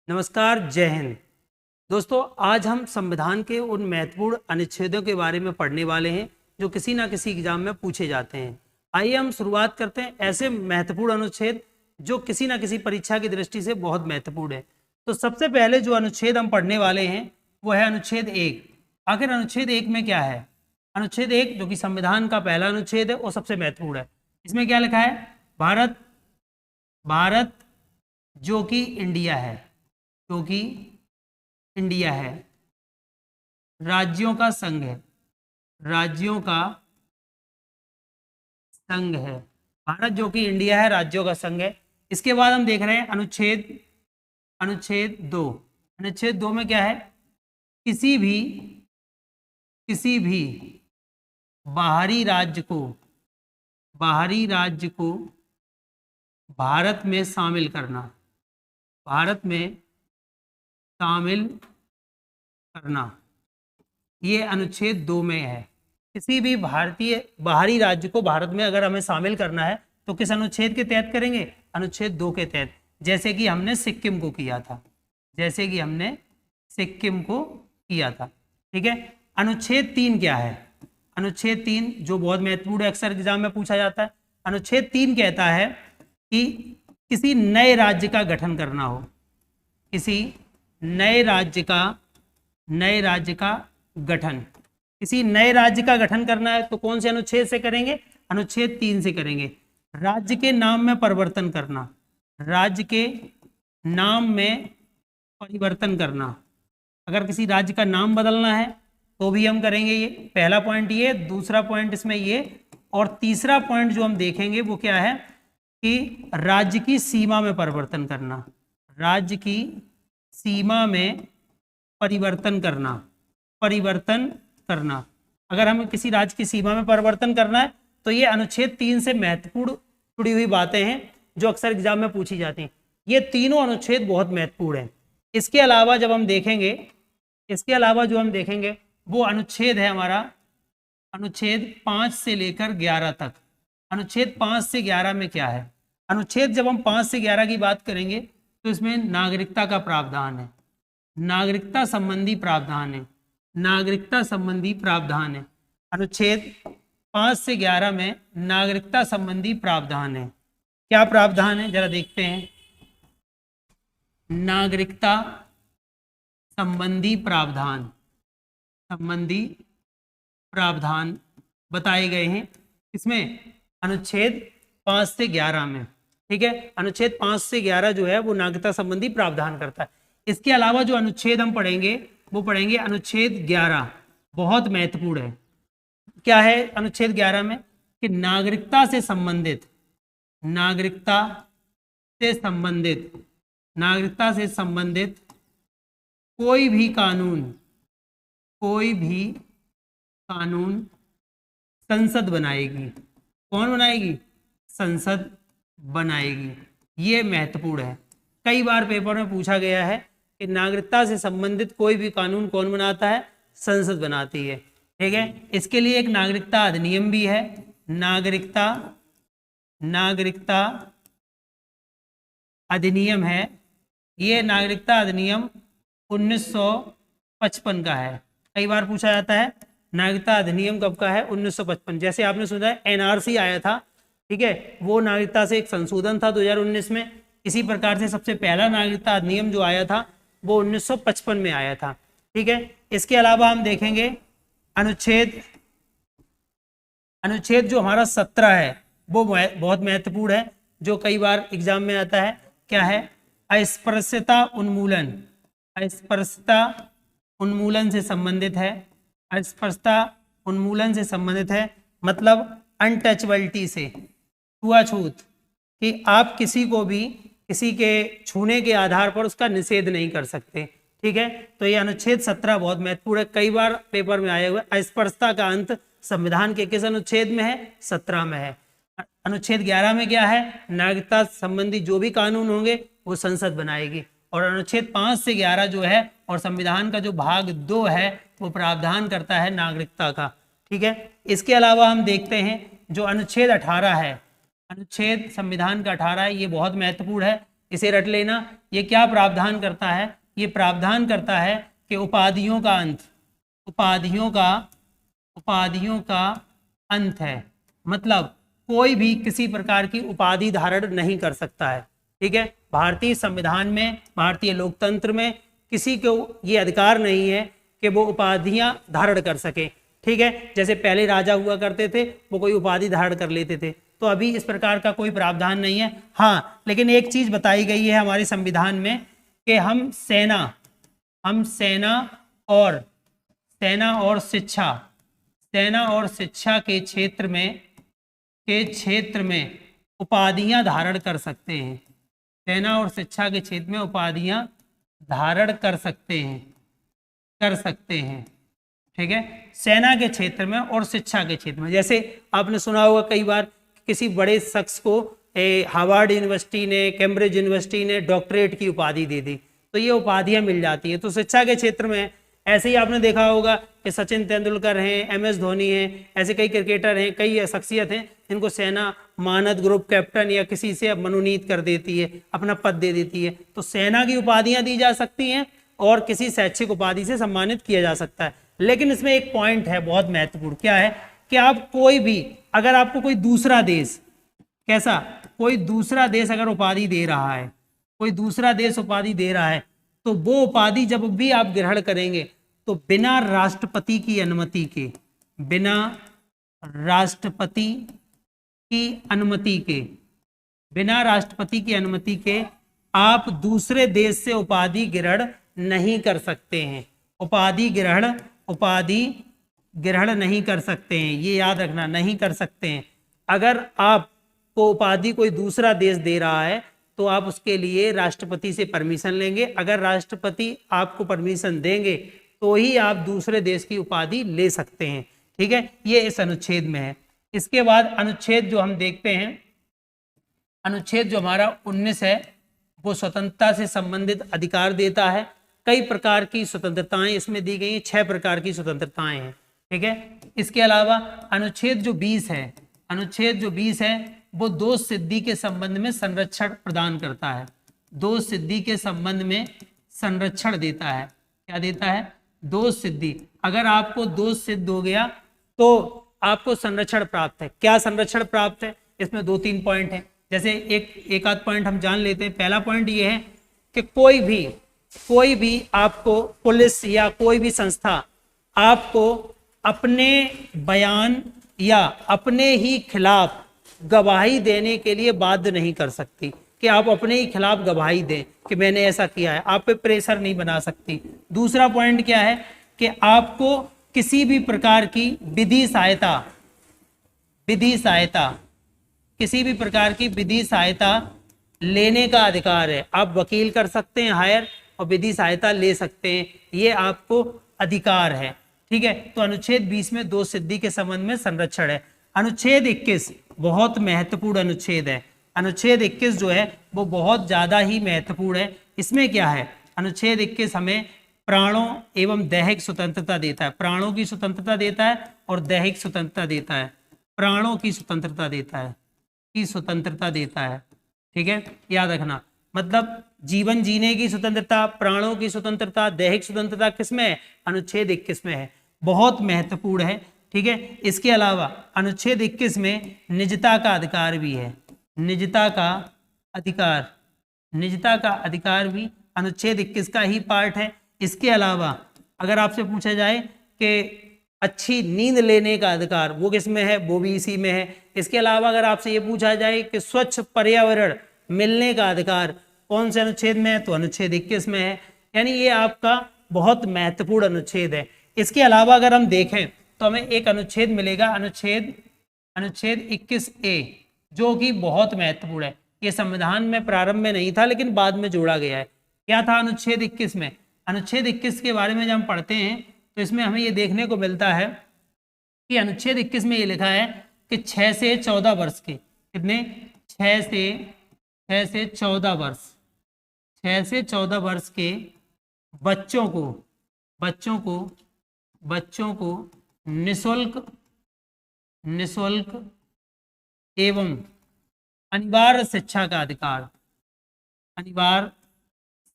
नमस्कार, जय हिंद। दोस्तों, आज हम संविधान के उन महत्वपूर्ण अनुच्छेदों के बारे में पढ़ने वाले हैं जो किसी ना किसी एग्जाम में पूछे जाते हैं। आइए हम शुरुआत करते हैं ऐसे महत्वपूर्ण अनुच्छेद जो किसी ना किसी परीक्षा की दृष्टि से बहुत महत्वपूर्ण है। तो सबसे पहले जो अनुच्छेद हम पढ़ने वाले हैं वो है अनुच्छेद 1। आखिर अनुच्छेद 1 में क्या है? अनुच्छेद 1 जो कि संविधान का पहला अनुच्छेद है वो सबसे महत्वपूर्ण है। इसमें क्या लिखा है? भारत जो कि इंडिया है, क्योंकि इंडिया है, राज्यों का संघ है, राज्यों का संघ है। भारत जो कि इंडिया है, राज्यों का संघ है। इसके बाद हम देख रहे हैं अनुच्छेद 2। अनुच्छेद 2 में क्या है? किसी भी बाहरी राज्य को भारत में शामिल करना, भारत में शामिल करना, ये अनुच्छेद 2 में है। किसी भी बाहरी राज्य को भारत में अगर हमें शामिल करना है तो किस अनुच्छेद के तहत करेंगे? अनुच्छेद 2 के तहत। जैसे कि हमने सिक्किम को किया था, ठीक है। अनुच्छेद 3 क्या है? अनुच्छेद 3 जो बहुत महत्वपूर्ण है, अक्सर एग्जाम में पूछा जाता है। अनुच्छेद 3 कहता है कि किसी नए राज्य का गठन करना हो, किसी नए राज्य का गठन, किसी नए राज्य का गठन करना है तो कौन से अनुच्छेद से करेंगे? अनुच्छेद 3 से करेंगे। राज्य के नाम में परिवर्तन करना, राज्य के नाम में परिवर्तन करना, अगर किसी राज्य का नाम बदलना है तो भी हम करेंगे। ये पहला पॉइंट, ये दूसरा पॉइंट इसमें ये, और तीसरा पॉइंट जो हम देखेंगे वो क्या है कि राज्य की सीमा में परिवर्तन करना, राज्य की सीमा में परिवर्तन करना। अगर हमें किसी राज्य की सीमा में परिवर्तन करना है तो ये अनुच्छेद 3 से महत्वपूर्ण जुड़ी हुई बातें हैं जो अक्सर एग्जाम में पूछी जाती हैं। ये तीनों अनुच्छेद बहुत महत्वपूर्ण हैं। इसके अलावा जो हम देखेंगे वो अनुच्छेद है हमारा अनुच्छेद 5 से लेकर 11 तक। अनुच्छेद 5 से 11 में क्या है? अनुच्छेद जब हम 5 से 11 की बात करेंगे तो इसमें नागरिकता का प्रावधान है, नागरिकता संबंधी प्रावधान है। अनुच्छेद 5 से 11 में नागरिकता संबंधी प्रावधान है। क्या प्रावधान है जरा देखते हैं। नागरिकता संबंधी प्रावधान बताए गए हैं इसमें अनुच्छेद 5 से 11 में, ठीक है। अनुच्छेद 5 से 11 जो है वो नागरिकता संबंधी प्रावधान करता है। इसके अलावा जो अनुच्छेद हम पढ़ेंगे वो पढ़ेंगे अनुच्छेद 11, बहुत महत्वपूर्ण है। क्या है अनुच्छेद 11 में? कि नागरिकता से संबंधित कोई भी कानून संसद बनाएगी। कौन बनाएगी? संसद बनाएगी। ये महत्वपूर्ण है। कई बार पेपर में पूछा गया है कि नागरिकता से संबंधित कोई भी कानून कौन बनाता है? संसद बनाती है, ठीक है। इसके लिए एक नागरिकता अधिनियम भी है, नागरिकता अधिनियम है। ये नागरिकता अधिनियम 1955 का है। कई बार पूछा जाता है नागरिकता अधिनियम कब का है? 1955। जैसे आपने सुना है एनआरसी आया था, ठीक है, वो नागरिकता से एक संशोधन था 2019 में। इसी प्रकार से सबसे पहला नागरिकता अधिनियम जो आया था वो 1955 में आया था, ठीक है। इसके अलावा हम देखेंगे अनुच्छेद जो हमारा 17 है वो बहुत महत्वपूर्ण है, जो कई बार एग्जाम में आता है। क्या है? अस्पृश्यता उन्मूलन से संबंधित है। अस्पृश्यता उन्मूलन से संबंधित है मतलब अनटचबिलिटी से, छुआछूत, कि आप किसी को भी किसी के छूने के आधार पर उसका निषेध नहीं कर सकते, ठीक है। तो ये अनुच्छेद 17 बहुत महत्वपूर्ण है, कई बार पेपर में आए हुए। अस्पृश्यता का अंत संविधान के किस अनुच्छेद में है? 17 में है। अनुच्छेद 11 में क्या है? नागरिकता संबंधी जो भी कानून होंगे वो संसद बनाएगी। और अनुच्छेद 5 से 11 जो है और संविधान का जो भाग 2 है वो प्रावधान करता है नागरिकता का, ठीक है। इसके अलावा हम देखते हैं जो अनुच्छेद 18 है, अनुच्छेद संविधान का 18 है, ये बहुत महत्वपूर्ण है। इसे रट लेना। ये क्या प्रावधान करता है? ये प्रावधान करता है कि उपाधियों का अंत, उपाधियों का अंत है, मतलब कोई भी किसी प्रकार की उपाधि धारण नहीं कर सकता है। ठीक है, भारतीय संविधान में, भारतीय लोकतंत्र में किसी को ये अधिकार नहीं है कि वो उपाधियां धारण कर सके। ठीक है, जैसे पहले राजा हुआ करते थे, वो कोई उपाधि धारण कर लेते थे, तो अभी इस प्रकार का कोई प्रावधान नहीं है। हाँ, लेकिन एक चीज बताई गई है हमारे संविधान में कि हम सेना और शिक्षा के क्षेत्र में उपाधियां धारण कर सकते हैं। सेना और शिक्षा के क्षेत्र में उपाधियां धारण कर सकते हैं। ठीक है, सेना के क्षेत्र में और शिक्षा के क्षेत्र में। जैसे आपने सुना होगा कई बार किसी बड़े शख्स को हार्वर्ड यूनिवर्सिटी ने, कैम्ब्रिज यूनिवर्सिटी ने डॉक्टरेट की उपाधि दे दी, तो ये उपाधियां मिल जाती हैं। तो शिक्षा के क्षेत्र में ऐसे ही आपने देखा होगा कि सचिन तेंदुलकर हैं, MS धोनी हैं, ऐसे कई क्रिकेटर हैं, कई शख्सियत हैं जिनको सेना मानद ग्रुप कैप्टन या किसी से मनोनीत कर देती है, अपना पद दे देती है। तो सेना की उपाधियां दी जा सकती हैं और किसी शैक्षिक उपाधि से सम्मानित किया जा सकता है। लेकिन इसमें एक पॉइंट है बहुत महत्वपूर्ण, क्या है कि आप कोई भी, अगर आपको कोई दूसरा देश, कोई दूसरा देश अगर उपाधि दे रहा है, तो वो उपाधि जब भी आप ग्रहण करेंगे तो बिना राष्ट्रपति की अनुमति के आप दूसरे देश से उपाधि ग्रहण नहीं कर सकते हैं। उपाधि ग्रहण नहीं कर सकते हैं, ये याद रखना, नहीं कर सकते हैं। अगर आपको उपाधि कोई दूसरा देश दे रहा है तो आप उसके लिए राष्ट्रपति से परमिशन लेंगे। अगर राष्ट्रपति आपको परमिशन देंगे तो ही आप दूसरे देश की उपाधि ले सकते हैं। ठीक है, ये इस अनुच्छेद में है। इसके बाद अनुच्छेद जो हम देखते हैं, अनुच्छेद जो हमारा 19 है, वो स्वतंत्रता से संबंधित अधिकार देता है। कई प्रकार की स्वतंत्रताएं इसमें दी गई हैं, 6 प्रकार की स्वतंत्रताएं हैं। ठीक है, इसके अलावा अनुच्छेद जो 20 है, वो दोष सिद्धि के संबंध में संरक्षण प्रदान करता है, दोष सिद्धि के संबंध में संरक्षण देता है। क्या देता है? दोष सिद्धि। अगर आपको दोष सिद्ध हो गया तो आपको संरक्षण प्राप्त है। क्या संरक्षण प्राप्त है? इसमें 2-3 पॉइंट हैं। जैसे एक आध पॉइंट हम जान लेते हैं। पहला पॉइंट ये है कि कोई भी आपको, पुलिस या कोई भी संस्था आपको अपने बयान या अपने ही खिलाफ गवाही देने के लिए बाध्य नहीं कर सकती कि आप अपने ही खिलाफ गवाही दें कि मैंने ऐसा किया है। आप पे प्रेशर नहीं बना सकती। दूसरा पॉइंट क्या है कि आपको किसी भी प्रकार की विधि सहायता लेने का अधिकार है। आप वकील कर सकते हैं हायर और विधि सहायता ले सकते हैं, ये आपको अधिकार है। ठीक है, तो अनुच्छेद 20 में दोष सिद्धि के संबंध में संरक्षण है। अनुच्छेद 21 बहुत महत्वपूर्ण अनुच्छेद है। अनुच्छेद 21 जो है वो बहुत ज्यादा ही महत्वपूर्ण है। इसमें क्या है? अनुच्छेद 21 हमें प्राणों एवं दैहिक स्वतंत्रता देता है। प्राणों की स्वतंत्रता देता है और दैहिक स्वतंत्रता देता है। प्राणों की स्वतंत्रता देता है, ठीक है, याद रखना। मतलब जीवन जीने की स्वतंत्रता, प्राणों की स्वतंत्रता, दैहिक स्वतंत्रता किसमें है? अनुच्छेद 21 में है। बहुत महत्वपूर्ण है। ठीक है, इसके अलावा अनुच्छेद 21 में निजता का अधिकार भी है। निजता का अधिकार भी अनुच्छेद 21 का ही पार्ट है। इसके अलावा अगर आपसे पूछा जाए कि अच्छी नींद लेने का अधिकार, वो किस में है? वो भी इसी में है। इसके अलावा अगर आपसे ये पूछा जाए कि स्वच्छ पर्यावरण मिलने का अधिकार कौन से अनुच्छेद में है? तो अनुच्छेद 21 में है। यानी ये आपका बहुत महत्वपूर्ण अनुच्छेद है। इसके अलावा अगर हम देखें तो हमें एक अनुच्छेद मिलेगा, अनुच्छेद 21A, जो कि बहुत महत्वपूर्ण है। ये संविधान में प्रारंभ में नहीं था लेकिन बाद में जोड़ा गया है। क्या था अनुच्छेद 21 में? अनुच्छेद 21 के बारे में जब हम पढ़ते हैं तो इसमें हमें ये देखने को मिलता है कि अनुच्छेद 21 में ये लिखा है कि 6 से 14 वर्ष के, कितने? 6 से 14 वर्ष के बच्चों को निःशुल्क एवं अनिवार्य शिक्षा का अधिकार, अनिवार्य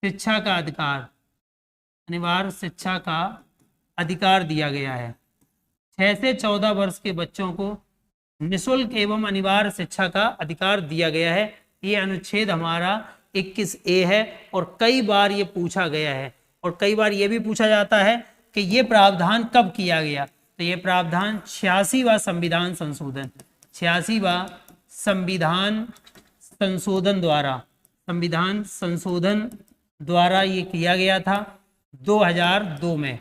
शिक्षा का अधिकार, अनिवार्य शिक्षा का अधिकार दिया गया है। 6 से 14 वर्ष के बच्चों को निःशुल्क एवं अनिवार्य शिक्षा का अधिकार दिया गया है। ये अनुच्छेद हमारा 21A है और कई बार ये पूछा गया है और कई बार ये भी पूछा जाता है कि ये प्रावधान कब किया गया। तो ये प्रावधान 86वां संविधान संशोधन, 86वां संविधान संशोधन द्वारा, संविधान संशोधन द्वारा ये किया गया था 2002 में।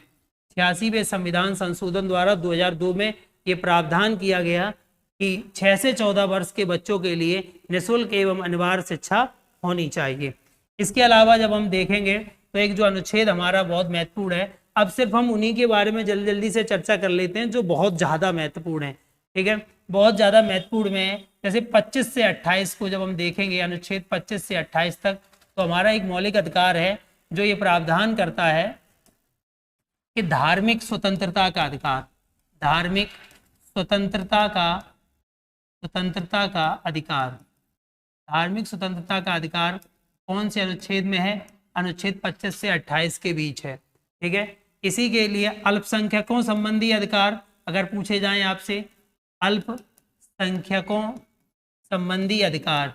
86वें संविधान संशोधन द्वारा 2002 में ये प्रावधान किया गया कि 6 से 14 वर्ष के बच्चों के लिए निःशुल्क एवं अनिवार्य शिक्षा होनी चाहिए। इसके अलावा जब हम देखेंगे तो एक जो अनुच्छेद हमारा बहुत महत्वपूर्ण है, अब सिर्फ हम उन्हीं के बारे में जल्दी जल्दी से चर्चा कर लेते हैं जो बहुत ज़्यादा महत्वपूर्ण है। ठीक है, बहुत ज़्यादा महत्वपूर्ण में जैसे 25 से 28 को जब हम देखेंगे, अनुच्छेद 25 से 28 तक, तो हमारा एक मौलिक अधिकार है जो ये प्रावधान करता है कि धार्मिक स्वतंत्रता का अधिकार, धार्मिक स्वतंत्रता का अधिकार, धार्मिक स्वतंत्रता का अधिकार कौन से अनुच्छेद में है? अनुच्छेद 25 से 28 के बीच है। ठीक है, इसी के लिए अल्पसंख्यकों संबंधी अधिकार अगर पूछे जाएं आपसे, अल्पसंख्यकों संबंधी अधिकार,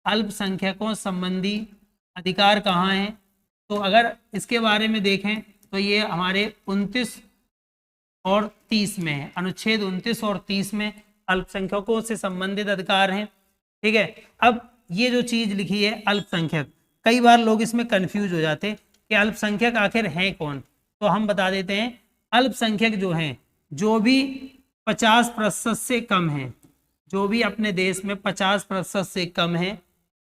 अल्पसंख्यकों संबंधी अधिकार कहाँ हैं? तो अगर इसके बारे में देखें तो ये हमारे 29 और 30 में है, अनुच्छेद 29 और 30 में अल्पसंख्यकों से संबंधित अधिकार हैं। ठीक है, अब ये जो चीज़ लिखी है अल्पसंख्यक, कई बार लोग इसमें कंफ्यूज हो जाते हैं कि अल्पसंख्यक आखिर हैं कौन। तो हम बता देते हैं, अल्पसंख्यक जो हैं, जो भी 50% से कम हैं, जो भी अपने देश में 50% से कम हैं,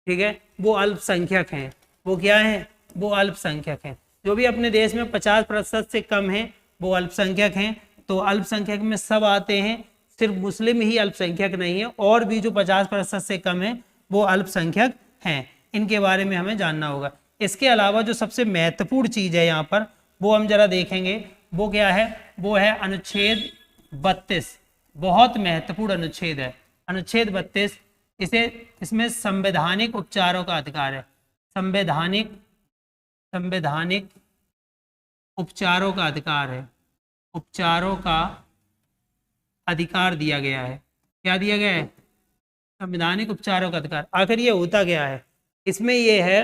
ठीक है, वो अल्पसंख्यक हैं। वो क्या है? वो अल्पसंख्यक हैं। जो भी अपने देश में 50% से कम हैं वो अल्पसंख्यक हैं। तो अल्पसंख्यक में सब आते हैं, सिर्फ मुस्लिम ही अल्पसंख्यक नहीं है, और भी जो 50% से कम है वो अल्पसंख्यक हैं। इनके बारे में हमें जानना होगा। इसके अलावा जो सबसे महत्वपूर्ण चीज़ है यहाँ पर, वो हम जरा देखेंगे, वो क्या है? वो है अनुच्छेद 32, बहुत महत्वपूर्ण अनुच्छेद है अनुच्छेद 32। इसमें संवैधानिक उपचारों का अधिकार है, संवैधानिक उपचारों का अधिकार है, उपचारों का अधिकार दिया गया है। क्या दिया गया है? संवैधानिक उपचारों का अधिकार। आखिर ये होता क्या है? इसमें ये है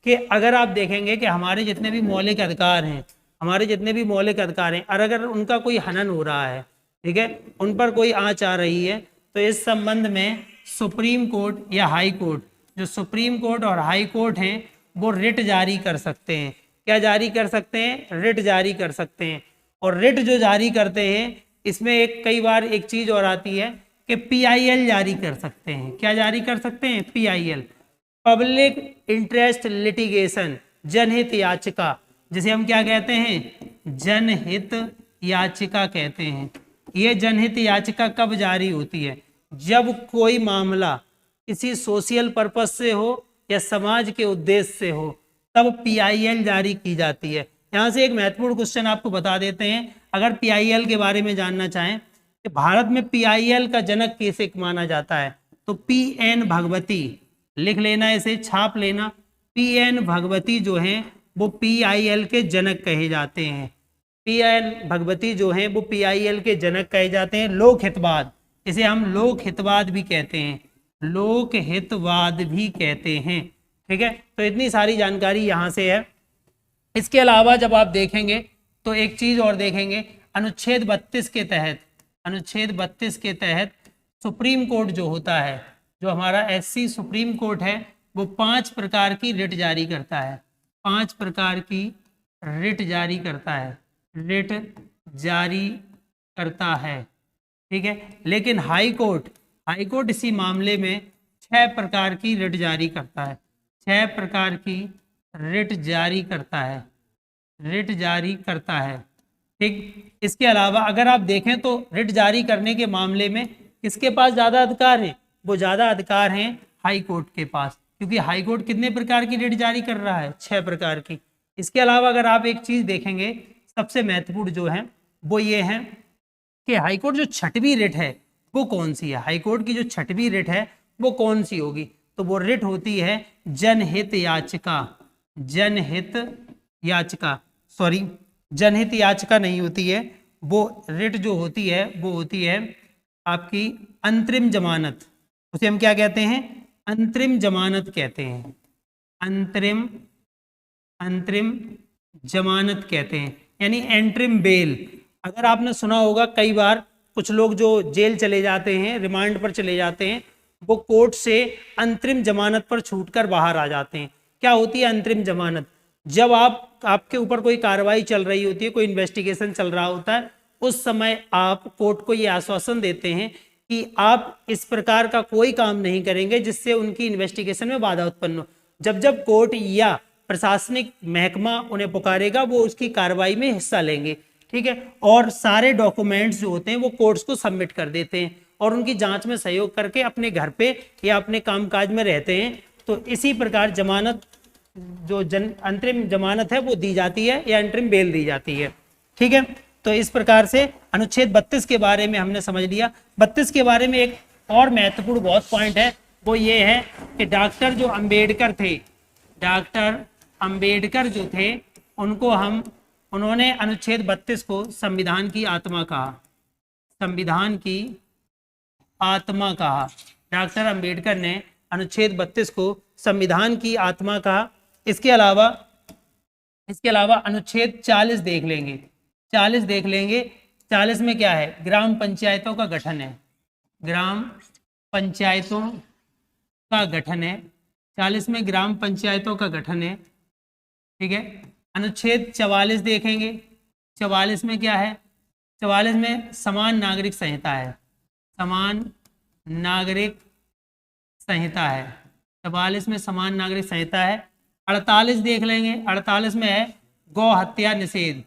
कि अगर आप देखेंगे कि हमारे जितने भी मौलिक अधिकार हैं, हमारे जितने भी मौलिक अधिकार हैं, और अगर उनका कोई हनन हो रहा है, ठीक है, उन पर कोई आंच आ रही है, तो इस संबंध में सुप्रीम कोर्ट या हाई कोर्ट, जो सुप्रीम कोर्ट और हाई कोर्ट हैं, वो रिट जारी कर सकते हैं। क्या जारी कर सकते हैं? रिट जारी कर सकते हैं। और रिट जो जारी करते हैं, इसमें कई बार एक चीज़ और आती है कि PIL जारी कर सकते हैं। क्या जारी कर सकते हैं? PIL, पब्लिक इंटरेस्ट लिटिगेशन, जनहित याचिका, जिसे हम क्या कहते हैं? जनहित याचिका कहते हैं। ये जनहित याचिका कब जारी होती है? जब कोई मामला किसी सोशल पर्पज से हो या समाज के उद्देश्य से हो, तब PIL जारी की जाती है। यहाँ से एक महत्वपूर्ण क्वेश्चन आपको बता देते हैं, अगर PIL के बारे में जानना चाहें कि भारत में PIL का जनक किसे माना जाता है, तो PN भगवती, लिख लेना, इसे छाप लेना। PN भगवती जो हैं वो PIL के जनक कहे जाते हैं। PN भगवती जो हैं वो PIL के जनक कहे जाते हैं। लोकहितवाद, इसे हम लोकहितवाद भी कहते हैं, लोकहितवाद भी कहते हैं। ठीक है, तो इतनी सारी जानकारी यहाँ से है। इसके अलावा जब आप देखेंगे तो एक चीज़ और देखेंगे, अनुच्छेद 32 के तहत, अनुच्छेद 32 के तहत सुप्रीम कोर्ट जो होता है, जो हमारा SC सुप्रीम कोर्ट है, वो 5 प्रकार की रिट जारी करता है, 5 प्रकार की रिट जारी करता है, रिट जारी करता है। ठीक है, लेकिन हाई कोर्ट इसी मामले में 6 प्रकार की रिट जारी करता है, 6 प्रकार की रिट जारी करता है, रिट जारी करता है। ठीक, इसके अलावा अगर आप देखें तो रिट जारी करने के मामले में किसके पास ज़्यादा अधिकार हैं? वो ज़्यादा अधिकार हैं हाई कोर्ट के पास, क्योंकि हाई कोर्ट कितने प्रकार की रिट जारी कर रहा है? 6 प्रकार की। इसके अलावा अगर आप एक चीज़ देखेंगे, सबसे महत्वपूर्ण जो है वो ये है कि हाईकोर्ट जो 6वीं रिट है वो कौन सी है? हाईकोर्ट की जो 6वीं रिट है वो कौन सी होगी? तो वो रिट होती है जनहित याचिका। जनहित याचिका, सॉरी, जनहित याचिका नहीं होती है, वो रिट जो होती है वो होती है आपकी अंतरिम जमानत। उसे हम क्या कहते हैं? अंतरिम जमानत कहते हैं। अंतरिम अंतरिम जमानत कहते हैं, यानी एंट्रिम बेल। अगर आपने सुना होगा, कई बार कुछ लोग जो जेल चले जाते हैं, रिमांड पर चले जाते हैं, वो कोर्ट से अंतरिम जमानत पर छूटकर बाहर आ जाते हैं। क्या होती है अंतरिम जमानत? जब आपके ऊपर कोई कार्रवाई चल रही होती है, कोई इन्वेस्टिगेशन चल रहा होता है, उस समय आप कोर्ट को ये आश्वासन देते हैं कि आप इस प्रकार का कोई काम नहीं करेंगे जिससे उनकी इन्वेस्टिगेशन में बाधा उत्पन्न हो। जब जब कोर्ट या प्रशासनिक महकमा उन्हें पुकारेगा, वो उसकी कार्रवाई में हिस्सा लेंगे, ठीक है। और सारे डॉक्यूमेंट्स जो होते हैं वो कोर्ट्स को सबमिट कर देते हैं और उनकी जांच में सहयोग करके अपने घर पे या अपने कामकाज में रहते हैं। तो इसी प्रकार जमानत, जो अंतरिम जमानत है वो दी जाती है या अंतरिम बेल दी जाती है, ठीक है। तो इस प्रकार से अनुच्छेद 32 के बारे में हमने समझ लिया। 32 के बारे में एक और महत्वपूर्ण बहुत पॉइंट है, वो ये है कि डॉक्टर जो अंबेडकर थे, डॉक्टर अंबेडकर जो थे, उन्होंने अनुच्छेद 32 को संविधान की आत्मा कहा। संविधान की आत्मा कहा। डॉक्टर अंबेडकर ने अनुच्छेद 32 को संविधान की आत्मा कहा। इसके अलावा अनुच्छेद 40 देख लेंगे। 40 देख लेंगे। 40 में क्या है? ग्राम पंचायतों का गठन है। ग्राम पंचायतों का गठन है। 40 में ग्राम पंचायतों का गठन है, ठीक है। अनुच्छेद 44 देखेंगे। 44 में क्या है? 44 में समान नागरिक संहिता है। समान नागरिक संहिता है। 44 में समान नागरिक संहिता है। 48 देख लेंगे। 48 में है गौ हत्या निषेध।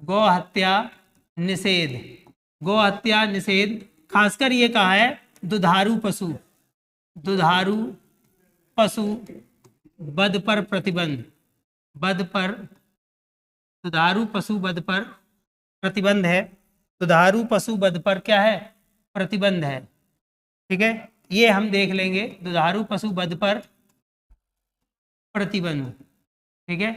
गौ हत्या निषेध। गौ हत्या निषेध। खासकर ये कहा है दुधारू पशु वध पर प्रतिबंध। वध पर, दुधारू पशु वध पर प्रतिबंध है। दुधारू पशु वध पर क्या है? प्रतिबंध है, ठीक है। ये हम देख लेंगे, दुधारू पशु वध पर प्रतिबंध, ठीक है।